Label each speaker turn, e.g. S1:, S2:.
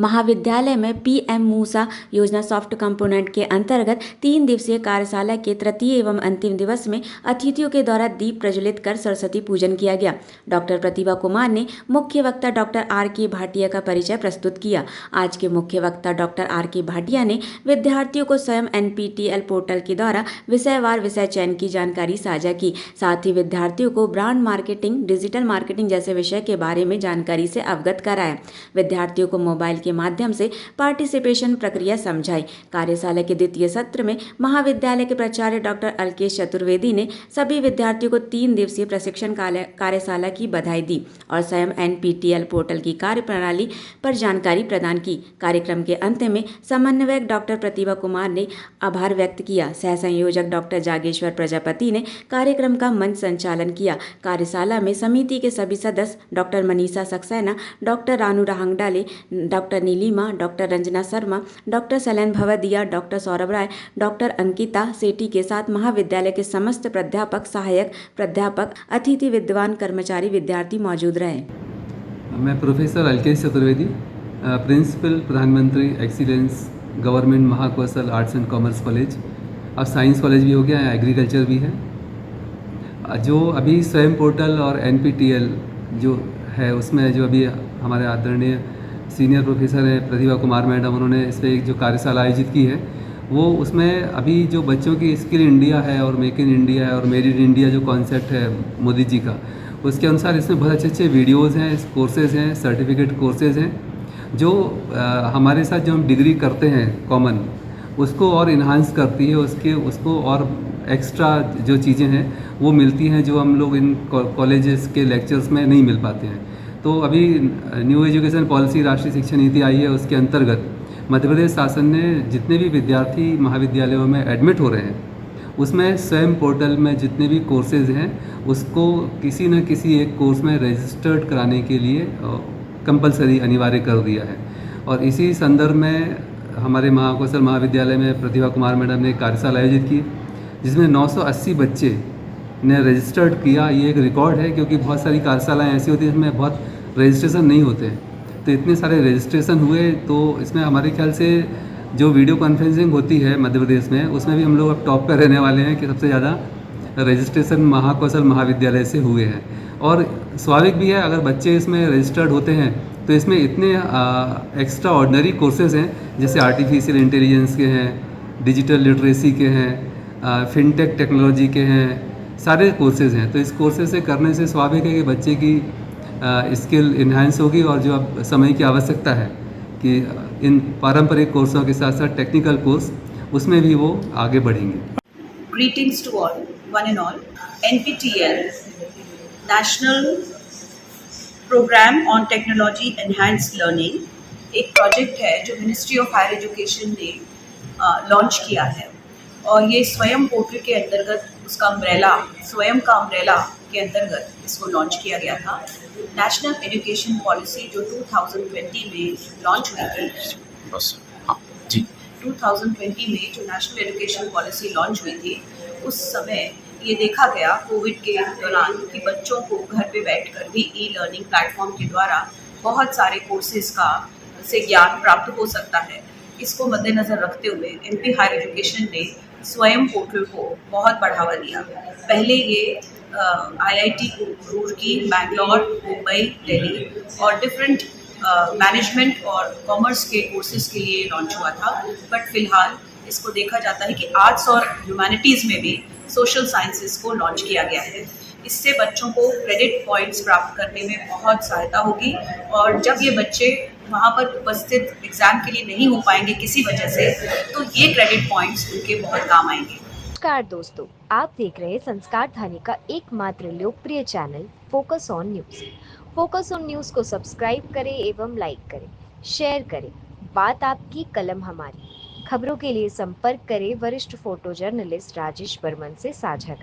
S1: महाविद्यालय में पीएम मूसा योजना सॉफ्ट कंपोनेंट के अंतर्गत 3 दिवसीय कार्यशाला के तृतीय एवं अंतिम दिवस में अतिथियों के द्वारा दीप प्रज्वलित कर सरस्वती पूजन किया गया। डॉक्टर प्रतिभा कुमार ने मुख्य वक्ता डॉक्टर आर के भाटिया का परिचय प्रस्तुत किया। आज के मुख्य वक्ता डॉक्टर आर के भाटिया ने विद्यार्थियों को स्वयं एनपीटीईएल पोर्टल के द्वारा विषयवार विषय चयन की जानकारी साझा की। साथ ही विद्यार्थियों को ब्रांड मार्केटिंग, डिजिटल मार्केटिंग जैसे विषय के बारे में जानकारी से अवगत कराया। विद्यार्थियों को मोबाइल के माध्यम से पार्टिसिपेशन प्रक्रिया समझाई। कार्यशाला के द्वितीय सत्र में महाविद्यालय के प्राचार्य डॉक्टर अलकेश चतुर्वेदी ने सभी विद्यार्थियों को 3 दिवसीय प्रशिक्षण कार्यशाला की बधाई दी और स्वयं एनपीटीईएल पोर्टल की कार्यप्रणाली पर जानकारी प्रदान की। कार्यक्रम के अंत में समन्वयक डॉक्टर प्रतिभा कुमार ने आभार व्यक्त किया। सह संयोजक डॉक्टर जागेश्वर प्रजापति ने कार्यक्रम का मंच संचालन किया। कार्यशाला में समिति के सभी सदस्य doctor Manisha Saxena, doctor Ranu Rahangdale, doctor Neelima, doctor Ranjana Sharma, doctor Sailan Bhavdiya, doctor Saurabh Rai, doctor Ankita Sethi के साथ महाविद्यालय के समस्त प्राध्यापक, सहायक प्राध्यापक, अतिथि, विद्वान, कर्मचारी, विद्यार्थी मौजूद रहे।
S2: मैं प्रोफेसर अलकेश चतुर्वेदी, प्रिंसिपल प्रधानमंत्री excellence government Mahakaushal arts and commerce college, अब साइंस कॉलेज भी हो गया है, एग्रीकल्चर भी है। जो अभी स्वयं पोर्टल और एनपीटीईएल जो है उसमें जो अभी हमारे आदरणीय सीनियर प्रोफेसर है प्रतिभा कुमार मैडम, उन्होंने इस पर एक जो कार्यशाला आयोजित की है वो उसमें अभी जो बच्चों की स्किल इंडिया है और मेक इन इंडिया है और मेड इन इंडिया जो कॉन्सेप्ट है मोदी जी का, उसके अनुसार इसमें बहुत अच्छे अच्छे वीडियोज़ हैं, कोर्सेज़ हैं, सर्टिफिकेट कोर्सेज़ हैं जो हमारे साथ जो हम डिग्री करते हैं कॉमन उसको और इन्हांस करती है, उसको और एक्स्ट्रा जो चीज़ें हैं वो मिलती हैं जो हम लोग इन कॉलेजेस के लेक्चर्स में नहीं मिल पाते हैं। तो अभी न्यू एजुकेशन पॉलिसी राष्ट्रीय शिक्षा नीति आई है, उसके अंतर्गत मध्य प्रदेश शासन ने जितने भी विद्यार्थी महाविद्यालयों में एडमिट हो रहे हैं उसमें स्वयं पोर्टल में जितने भी कोर्सेज़ हैं उसको किसी न किसी एक कोर्स में रजिस्टर्ड कराने के लिए कंपलसरी अनिवार्य कर दिया है। और इसी संदर्भ में हमारे महाकौशल महाविद्यालय में प्रतिभा कुमार मैडम ने एक कार्यशाला आयोजित की जिसमें 980 बच्चे ने रजिस्टर्ड किया। ये एक रिकॉर्ड है क्योंकि बहुत सारी कार्यशालाएँ ऐसी होती हैं जिसमें बहुत रजिस्ट्रेशन नहीं होते, तो इतने सारे रजिस्ट्रेशन हुए। तो इसमें हमारे ख्याल से जो वीडियो कॉन्फ्रेंसिंग होती है मध्य प्रदेश में उसमें भी हम लोग अब टॉप पर रहने वाले हैं कि सबसे ज़्यादा रजिस्ट्रेशन महाकौशल महाविद्यालय से हुए हैं। और स्वाभाविक भी है, अगर बच्चे इसमें रजिस्टर्ड होते हैं तो इसमें इतने एक्स्ट्रा ऑर्डिनरी कोर्सेज़ हैं जैसे आर्टिफिशियल इंटेलिजेंस के हैं, डिजिटल लिटरेसी के हैं, फिनटेक टेक्नोलॉजी के हैं, सारे कोर्सेज़ हैं। तो इस कोर्सेज से करने से स्वाभाविक है कि बच्चे की स्किल इन्हांस होगी और जो अब समय की आवश्यकता है कि इन पारंपरिक कोर्सों के साथ साथ टेक्निकल कोर्स उसमें भी वो आगे बढ़ेंगे।
S3: Greetings to all, one and all. NPTEL, National Program on Technology Enhanced Learning, एक प्रोजेक्ट है जो मिनिस्ट्री ऑफ हायर एजुकेशन ने लॉन्च किया है और ये स्वयं पोर्टल के अंतर्गत उसका अम्ब्रेला, स्वयं का अम्ब्रेला के अंतर्गत इसको लॉन्च किया गया था। नेशनल एजुकेशन पॉलिसी जो 2020 में लॉन्च हुई थी, 2020 में जो नेशनल एजुकेशन पॉलिसी लॉन्च हुई थी उस समय ये देखा गया कोविड के दौरान कि बच्चों को घर पे बैठकर भी ई लर्निंग प्लेटफॉर्म के द्वारा बहुत सारे कोर्सेज का से ज्ञान प्राप्त हो सकता है। इसको मद्देनज़र रखते हुए एमपी हायर एजुकेशन ने स्वयं पोर्टल को बहुत बढ़ावा दिया। पहले ये आईआईटी रुड़की, बैंगलोर, मुंबई, दिल्ली और डिफरेंट मैनेजमेंट और कॉमर्स के कोर्सेज के लिए लॉन्च हुआ था, बट फिलहाल इसको देखा जाता है कि आर्ट्स और ह्यूमैनिटीज़ में भी सोशल साइंसेज को लॉन्च किया गया है। इससे बच्चों को क्रेडिट पॉइंट्स प्राप्त करने में बहुत सहायता होगी और जब ये बच्चे वहाँ पर उपस्थित एग्ज़ाम के लिए नहीं हो पाएंगे किसी वजह से, तो ये क्रेडिट पॉइंट्स उनके बहुत काम आएंगे।
S4: नमस्कार दोस्तों, आप देख रहे हैं संस्कार ध्वनि का एकमात्र लोकप्रिय channel focus on news. Focus on news को सब्सक्राइब करें एवं लाइक करें, शेयर करें। बात आपकी, कलम हमारी। खबरों के लिए संपर्क करें वरिष्ठ फोटो जर्नलिस्ट राजेश बर्मन से साझा करें।